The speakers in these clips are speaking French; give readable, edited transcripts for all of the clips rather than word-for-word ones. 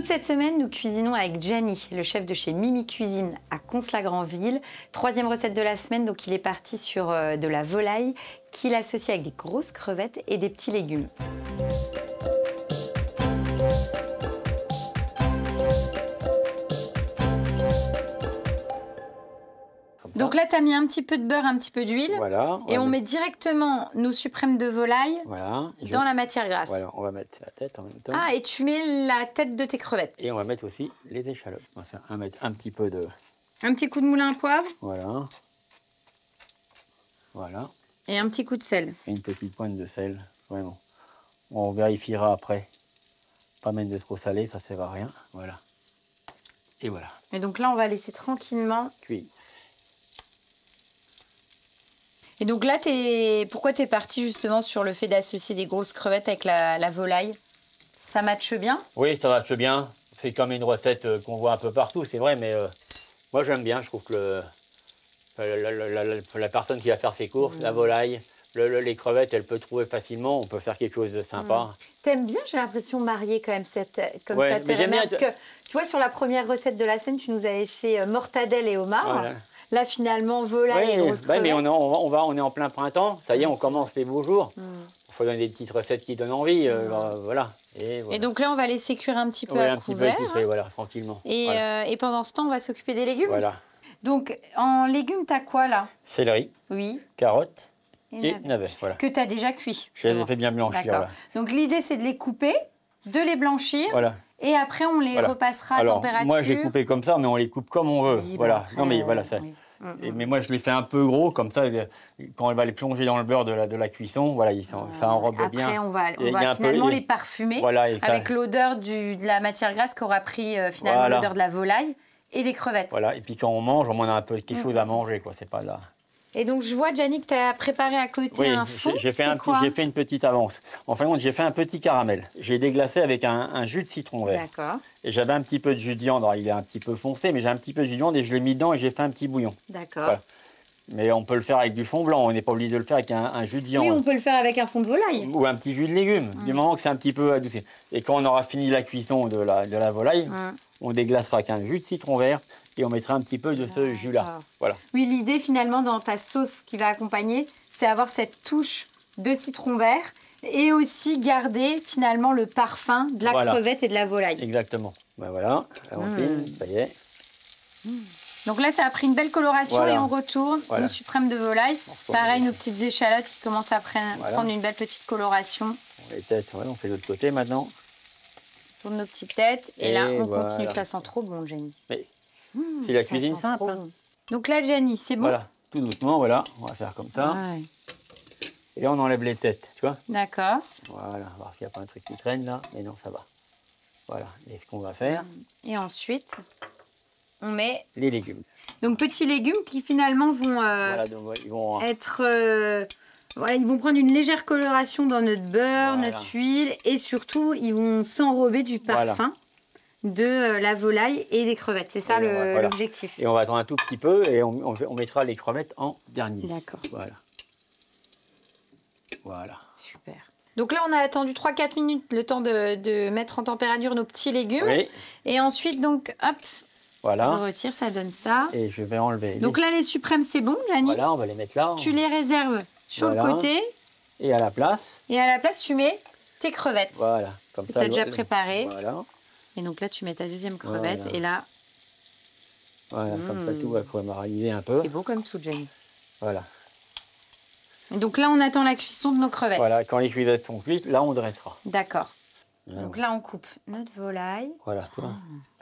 cette semaine, nous cuisinons avec Gianni, le chef de chez Mimi Cuisine à Cons-la-Grandville. Troisième recette de la semaine, donc il est parti sur de la volaille qu'il associe avec des grosses crevettes et des petits légumes. Donc là, tu as mis un petit peu de beurre, un petit peu d'huile. Voilà. Et on met directement nos suprêmes de volaille dans la matière grasse. Voilà, on va mettre la tête en même temps. Ah, et tu mets la tête de tes crevettes. Et on va mettre aussi les échalotes. On va mettre un petit peu de... Un petit coup de moulin à poivre. Voilà. Voilà. Et un petit coup de sel. Et une petite pointe de sel, vraiment. On vérifiera après. Pas mettre de trop salé, ça sert à rien. Voilà. Et voilà. Et donc là, on va laisser tranquillement cuire. Et donc là, pourquoi tu es parti justement sur le fait d'associer des grosses crevettes avec la volaille? Ça matche bien? Oui, ça matche bien. C'est comme une recette qu'on voit un peu partout, c'est vrai, mais moi j'aime bien. Je trouve que la personne qui va faire ses courses, la volaille, les crevettes, elle peut trouver facilement. On peut faire quelque chose de sympa. T'aimes bien, j'ai l'impression, marier quand même cette mais j'aime bien. Parce que tu vois, sur la première recette de la semaine, tu nous avais fait mortadelle et homard. Voilà. Là, finalement, volaille et grosses crevettes. Mais on est en plein printemps. Ça y est, on commence les beaux jours. Il faut donner des petites recettes qui donnent envie. Voilà. Et donc là, on va laisser cuire un petit peu à couvert. Un petit peu pousser, voilà, tranquillement. Et pendant ce temps, on va s'occuper des légumes. Voilà. Donc, en légumes, tu as quoi là? Céleri. Oui. Carottes. Et navets, voilà. Que tu as déjà cuit. Je les ai fait bien blanchir. Voilà. Donc l'idée, c'est de les couper, de les blanchir. Voilà. Et après, on les repassera à température. Moi, je les coupé comme ça, mais on les coupe comme on veut. Oui, voilà. Après, non, mais voilà, ça. Mais moi, je les fais un peu gros, comme ça, quand on va les plonger dans le beurre de la cuisson, voilà, ça enrobe bien. Après, on va finalement les parfumer avec l'odeur de la matière grasse qu'aura pris finalement l'odeur de la volaille et des crevettes. Voilà, et puis quand on mange, on a un peu quelque chose à manger, quoi. C'est pas là. Et donc, je vois, Gianni, que tu as préparé à côté un fond. J'ai fait une petite avance. En fin de compte, j'ai fait un petit caramel. J'ai déglacé avec un jus de citron vert. D'accord. Et j'avais un petit peu de jus de viande. Alors, il est un petit peu foncé, mais j'ai un petit peu de jus de viande et je l'ai mis dedans et j'ai fait un petit bouillon. D'accord. Voilà. Mais on peut le faire avec du fond blanc. On n'est pas obligé de le faire avec un jus de viande. Oui, on peut le faire avec un fond de volaille. Ou un petit jus de légumes, du moment que c'est un petit peu adouci. Et quand on aura fini la cuisson de la volaille, on déglacera avec un jus de citron vert. Et on mettra un petit peu de ce jus-là. Voilà. Oui, l'idée finalement dans ta sauce qui va accompagner, c'est avoir cette touche de citron vert et aussi garder finalement le parfum de la crevette et de la volaille. Exactement. Ben voilà, ça y est. Donc là, ça a pris une belle coloration et on retourne nos suprêmes de volaille. Pareil, nos petites échalotes qui commencent à prendre une belle petite coloration. Les têtes, on fait de l'autre côté maintenant. On tourne nos petites têtes et là, on continue. Ça sent trop bon, Gianni. C'est la cuisine simple. Bon. Donc là, Gianni, c'est bon. Voilà, tout doucement, voilà. On va faire comme ça. Ouais. Et là, on enlève les têtes, tu vois. D'accord. Voilà, on va voir s'il n'y a pas un truc qui traîne là. Mais non, ça va. Voilà, et ce qu'on va faire. Et ensuite, on met les légumes. Donc, petits légumes qui finalement vont, ils vont être... ils vont prendre une légère coloration dans notre beurre, notre huile. Et surtout, ils vont s'enrober du parfum. De la volaille et des crevettes. C'est ça l'objectif. Et on va attendre un tout petit peu et on mettra les crevettes en dernier. D'accord. Voilà. Super. Donc là, on a attendu 3-4 minutes, le temps de mettre en température nos petits légumes. Oui. Et ensuite, donc, hop, voilà. Je retire, ça donne ça. Et je vais enlever. Donc là, les suprêmes, c'est bon, Gianni. Voilà, on va les mettre là. Tu les réserves sur le côté. Et à la place. Et à la place, tu mets tes crevettes. Voilà. Comme ça. Tu as déjà préparé. Voilà. Et donc là, tu mets ta deuxième crevette et là... Voilà, comme ça, tout va caraméliser un peu. C'est beau comme tout, Gianni. Voilà. Et donc là, on attend la cuisson de nos crevettes. Voilà, quand les crevettes sont cuites, là, on dressera. D'accord. Donc là, on coupe notre volaille. Voilà, tu vois.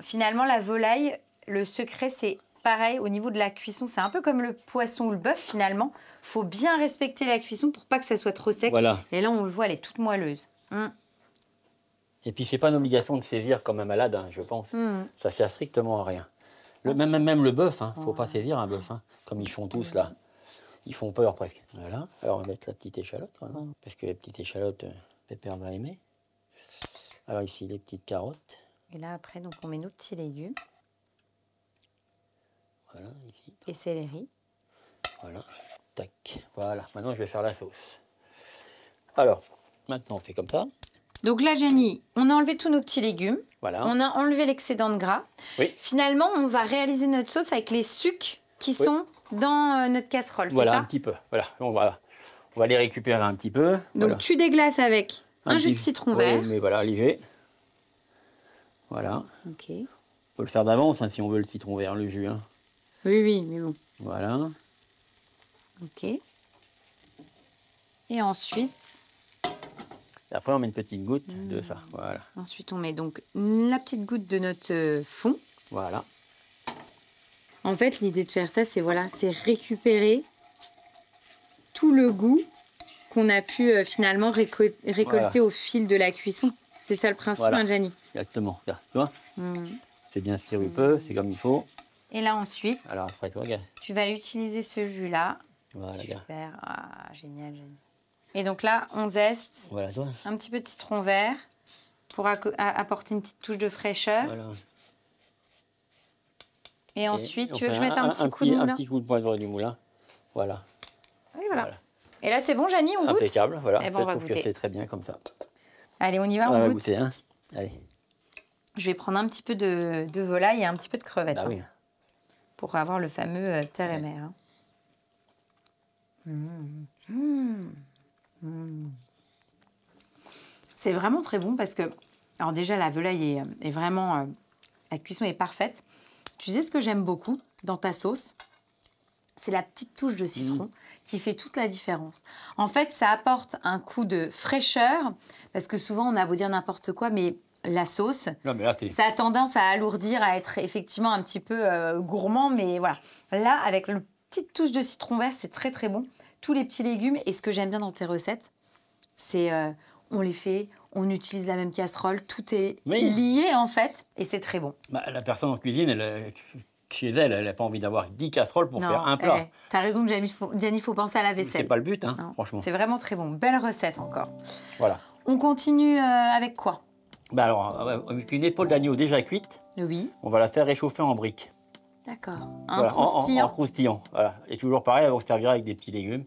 Finalement, la volaille, le secret, c'est pareil au niveau de la cuisson. C'est un peu comme le poisson ou le bœuf, finalement. Il faut bien respecter la cuisson pour pas que ça soit trop sec. Voilà. Et là, on le voit, elle est toute moelleuse. Et puis, c'est pas une obligation de saisir comme un malade, je pense. Ça sert strictement à rien. Même le bœuf, il ne faut pas saisir un bœuf, comme ils font tous là. Ils font peur presque. Voilà. Alors, on va mettre la petite échalote, parce que la petite échalote, Pépère va aimer. Alors ici, les petites carottes. Et là, après, donc, on met nos petits légumes. Voilà, ici. Et céleri. Voilà. Tac. Voilà. Maintenant, je vais faire la sauce. Alors, maintenant, on fait comme ça. Donc là, Jenny, on a enlevé tous nos petits légumes. Voilà. On a enlevé l'excédent de gras. Oui. Finalement, on va réaliser notre sauce avec les sucs qui sont dans notre casserole, voilà, c'est ça? Un petit peu. Voilà. On va les récupérer un petit peu. Donc voilà. tu déglaces avec un jus de citron vert. Oui, mais voilà, léger. Voilà. Ok. On peut le faire d'avance si on veut le citron vert, le jus. Hein. Oui, oui, mais bon. Voilà. Ok. Et ensuite... Et après, on met une petite goutte de ça. Voilà. Ensuite, on met donc la petite goutte de notre fond. Voilà. En fait, l'idée de faire ça, c'est voilà, c'est récupérer tout le goût qu'on a pu finalement récolter au fil de la cuisson. C'est ça le principe, hein, Jenny? Exactement. Là, tu vois, c'est bien sirupeux, c'est comme il faut. Et là, ensuite, alors après, toi, regarde. Tu vas utiliser ce jus-là. Voilà, super. Ah, génial, génial. Et donc là, on zeste un petit peu de citron vert pour apporter une petite touche de fraîcheur. Voilà. Et ensuite, tu veux que je mette un petit coup de moulin? Un petit coup de poivre du moulin. Voilà. Oui, voilà. Et là, c'est bon, Jenny, on goûte? Impeccable, voilà. Eh ben, je trouve que c'est très bien comme ça. Allez, on y va, on goûte. Goûter, hein. Allez. Je vais prendre un petit peu de volaille et un petit peu de crevettes. Oui. Pour avoir le fameux terre et mer. C'est vraiment très bon parce que, alors déjà, la volaille est vraiment, la cuisson est parfaite. Tu sais ce que j'aime beaucoup dans ta sauce? C'est la petite touche de citron qui fait toute la différence. En fait, ça apporte un coup de fraîcheur parce que souvent, on a beau dire n'importe quoi, mais la sauce, ça a tendance à alourdir, à être effectivement un petit peu gourmand, mais voilà. Là, avec une petite touche de citron vert, c'est très très bon. Tous les petits légumes, et ce que j'aime bien dans tes recettes, c'est on les fait, on utilise la même casserole, tout est lié en fait, et c'est très bon. La personne en cuisine, chez elle, elle n'a pas envie d'avoir 10 casseroles pour faire un plat. T'as raison, Jenny, il faut penser à la vaisselle. C'est pas le but, hein, franchement. C'est vraiment très bon. Belle recette encore. Voilà. On continue avec quoi? Alors, avec une épaule d'agneau déjà cuite, on va la faire réchauffer en briques. D'accord. En croustillant. En croustillant, voilà. Et toujours pareil, on se servira avec des petits légumes.